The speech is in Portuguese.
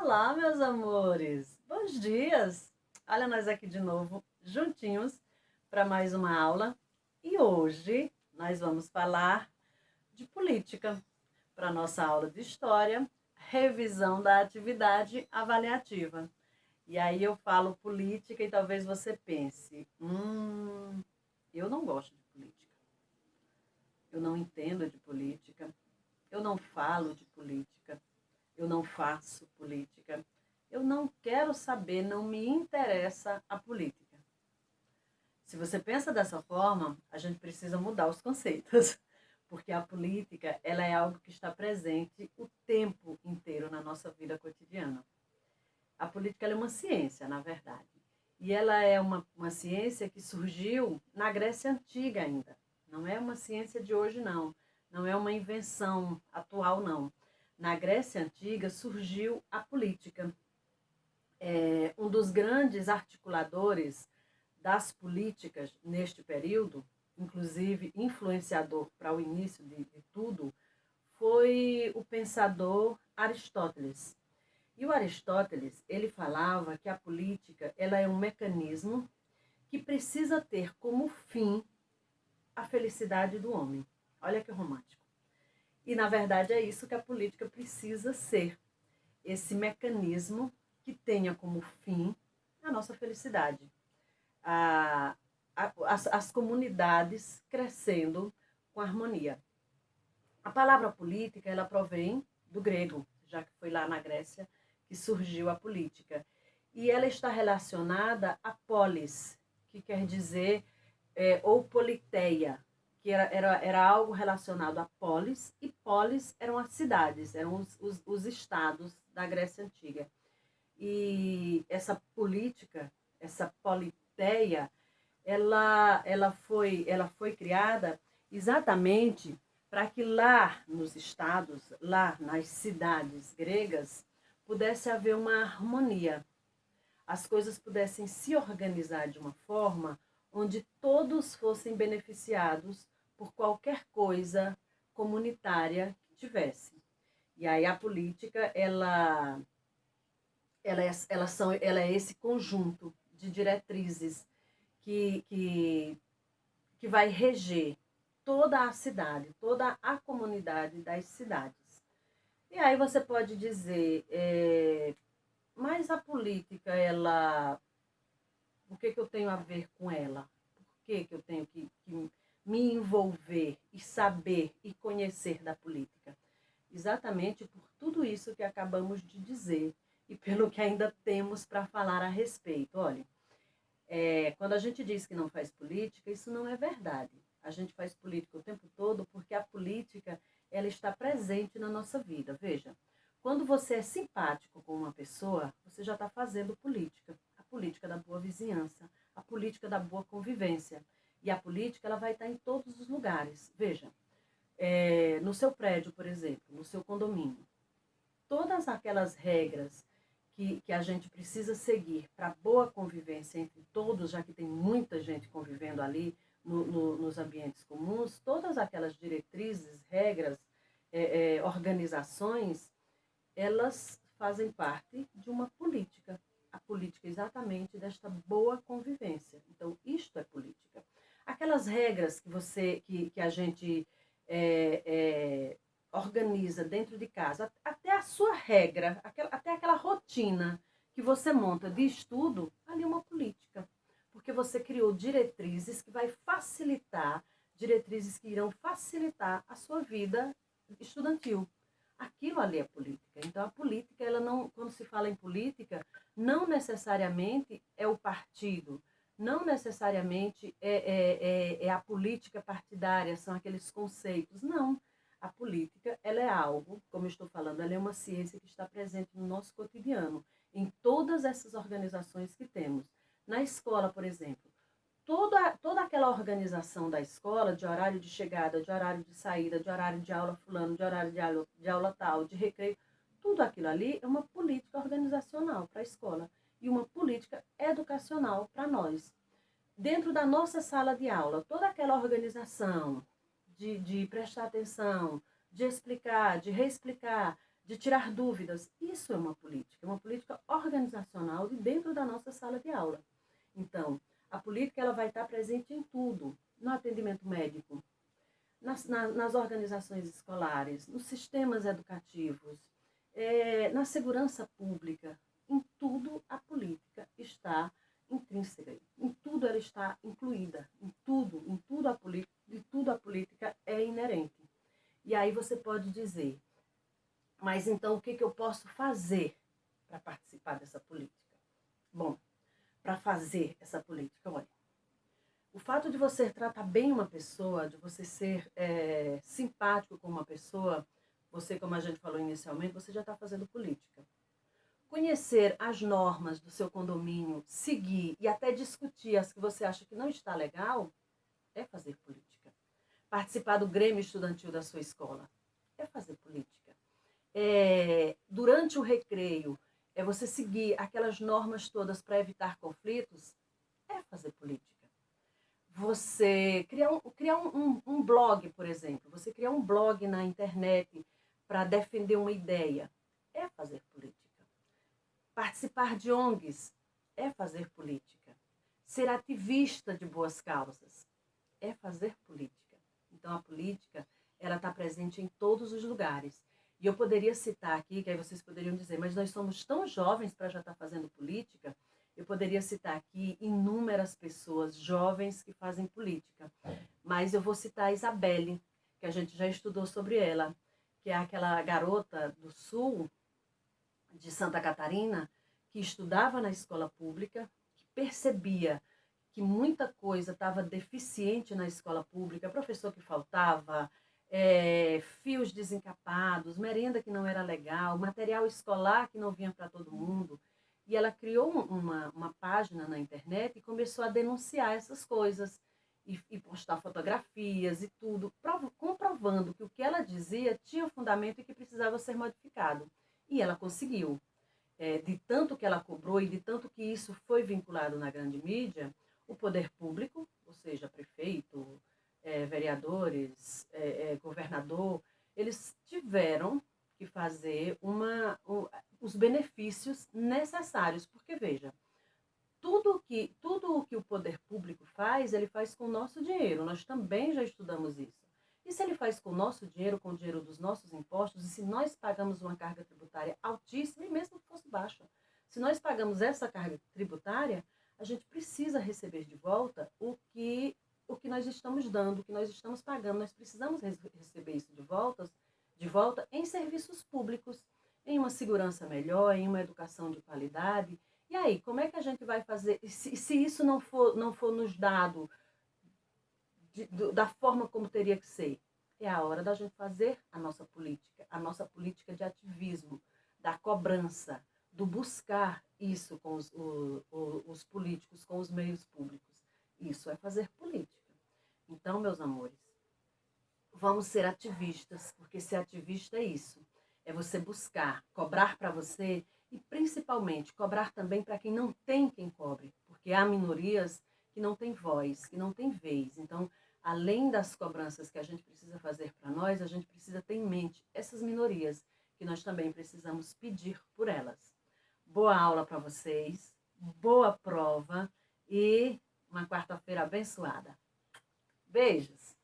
Olá, meus amores! Bons dias! Olha nós aqui de novo, juntinhos, para mais uma aula. E hoje nós vamos falar de política, para nossa aula de história, revisão da atividade avaliativa. E aí eu falo política e talvez você pense, eu não gosto de política, eu não entendo de política, eu não falo de política, eu não faço política, eu não quero saber, não me interessa a política. Se você pensa dessa forma, a gente precisa mudar os conceitos, porque a política ela é algo que está presente o tempo inteiro na nossa vida cotidiana. A política é uma ciência, na verdade, e ela é uma ciência que surgiu na Grécia Antiga ainda. Não é uma ciência de hoje, não. Não é uma invenção atual, não. Na Grécia Antiga surgiu a política. Um dos grandes articuladores das políticas neste período, inclusive influenciador para o início de tudo, foi o pensador Aristóteles. E o Aristóteles, ele falava que a política ela é um mecanismo que precisa ter como fim a felicidade do homem. Olha que romântico. E, na verdade, é isso que a política precisa ser. Esse mecanismo que tenha como fim a nossa felicidade. As comunidades crescendo com harmonia. A palavra política, ela provém do grego, já que foi lá na Grécia que surgiu a política. E ela está relacionada a polis, que quer dizer, ou politeia, que era algo relacionado a polis, e polis eram as cidades, eram os estados da Grécia Antiga. E essa política, essa politeia, ela foi criada exatamente para que lá nos estados, lá nas cidades gregas, pudesse haver uma harmonia. As coisas pudessem se organizar de uma forma onde todos fossem beneficiados por qualquer coisa comunitária que tivesse. E aí a política, ela é esse conjunto de diretrizes que vai reger toda a cidade, toda a comunidade das cidades. E aí você pode dizer, mas a política, o que eu tenho a ver com ela? Por que eu tenho que me envolver e saber e conhecer da política? Exatamente por tudo isso que acabamos de dizer e pelo que ainda temos para falar a respeito. Olha, quando a gente diz que não faz política, isso não é verdade. A gente faz política o tempo todo porque a política ela está presente na nossa vida. Veja, quando você é simpático com uma pessoa, você já está fazendo política. A política da boa vizinhança, a política da boa convivência. E a política ela vai estar em todos os lugares. Veja, no seu prédio, por exemplo, no seu condomínio, todas aquelas regras que a gente precisa seguir para boa convivência entre todos, já que tem muita gente convivendo ali nos ambientes comuns, todas aquelas diretrizes, regras, organizações, elas fazem parte de uma política. A política exatamente desta boa convivência. Então, isto é política. Aquelas regras que a gente organiza dentro de casa, até a sua regra, até aquela rotina que você monta de estudo, ali é uma política. Porque você criou diretrizes que vai facilitar, diretrizes que irão facilitar a sua vida estudantil. Aquilo ali é política. Então, a política, ela não, quando se fala em política, não necessariamente é o partido, não necessariamente é a política partidária, são aqueles conceitos. Não. A política, ela é algo, como eu estou falando, ela é uma ciência que está presente no nosso cotidiano, em todas essas organizações que temos. Na escola, por exemplo, toda aquela organização da escola, de horário de chegada, de horário de saída, de horário de aula fulano, de horário de aula tal, de recreio, tudo aquilo ali é uma política organizacional para a escola e uma política educacional para nós. Dentro da nossa sala de aula, toda aquela organização de prestar atenção, de explicar, de reexplicar, de tirar dúvidas. Isso é uma política organizacional de dentro da nossa sala de aula. Então, a política ela vai estar presente em tudo, no atendimento médico, nas organizações escolares, nos sistemas educativos, na segurança pública. Em tudo a política está intrínseca, em tudo ela está incluída, em tudo a política é inerente. E aí você pode dizer, mas então o que eu posso fazer para participar dessa política? Bom, para fazer essa política, olha, o fato de você tratar bem uma pessoa, de você ser simpático com uma pessoa, você, como a gente falou inicialmente, você já está fazendo política. Conhecer as normas do seu condomínio, seguir e até discutir as que você acha que não está legal, é fazer política. Participar do grêmio estudantil da sua escola, é fazer política. Durante o recreio, você seguir aquelas normas todas para evitar conflitos, é fazer política. Você criar um blog, por exemplo, você criar um blog na internet para defender uma ideia, é fazer política. Participar de ONGs é fazer política. Ser ativista de boas causas é fazer política. Então, a política, ela está presente em todos os lugares. E eu poderia citar aqui, que aí vocês poderiam dizer, mas nós somos tão jovens para já estar fazendo política. Eu poderia citar aqui inúmeras pessoas jovens que fazem política. Mas eu vou citar a Isabelle, que a gente já estudou sobre ela, que é aquela garota do sul, de Santa Catarina, que estudava na escola pública, que percebia que muita coisa estava deficiente na escola pública, professor que faltava, fios desencapados, merenda que não era legal, material escolar que não vinha para todo mundo. E ela criou uma página na internet e começou a denunciar essas coisas e postar fotografias e tudo, comprovando que o que ela dizia tinha fundamento e que precisava ser modificado. E ela conseguiu. De tanto que ela cobrou e de tanto que isso foi vinculado na grande mídia, o poder público, ou seja, prefeito, vereadores, governador, eles tiveram que fazer os benefícios necessários, porque veja, tudo o que o poder público faz, ele faz com o nosso dinheiro, nós também já estudamos isso. E se ele faz com o nosso dinheiro, com o dinheiro dos nossos impostos, e se nós pagamos uma carga tributária altíssima, e mesmo que fosse baixa, se nós pagamos essa carga tributária, a gente precisa receber de volta o que nós estamos dando, o que nós estamos pagando. Nós precisamos receber isso de volta em serviços públicos, em uma segurança melhor, em uma educação de qualidade. E aí, como é que a gente vai fazer? Se isso não for nos dado da forma como teria que ser, é a hora da gente fazer a nossa política de ativismo, da cobrança, do buscar isso com os políticos, com os meios públicos. Isso é fazer política. Então, meus amores, vamos ser ativistas, porque ser ativista é isso. É você buscar, cobrar para você e, principalmente, cobrar também para quem não tem quem cobre, porque há minorias que não têm voz, que não têm vez. Então, além das cobranças que a gente precisa fazer para nós, a gente precisa ter em mente essas minorias, que nós também precisamos pedir por elas. Boa aula para vocês, boa prova e uma quarta-feira abençoada. Beijos!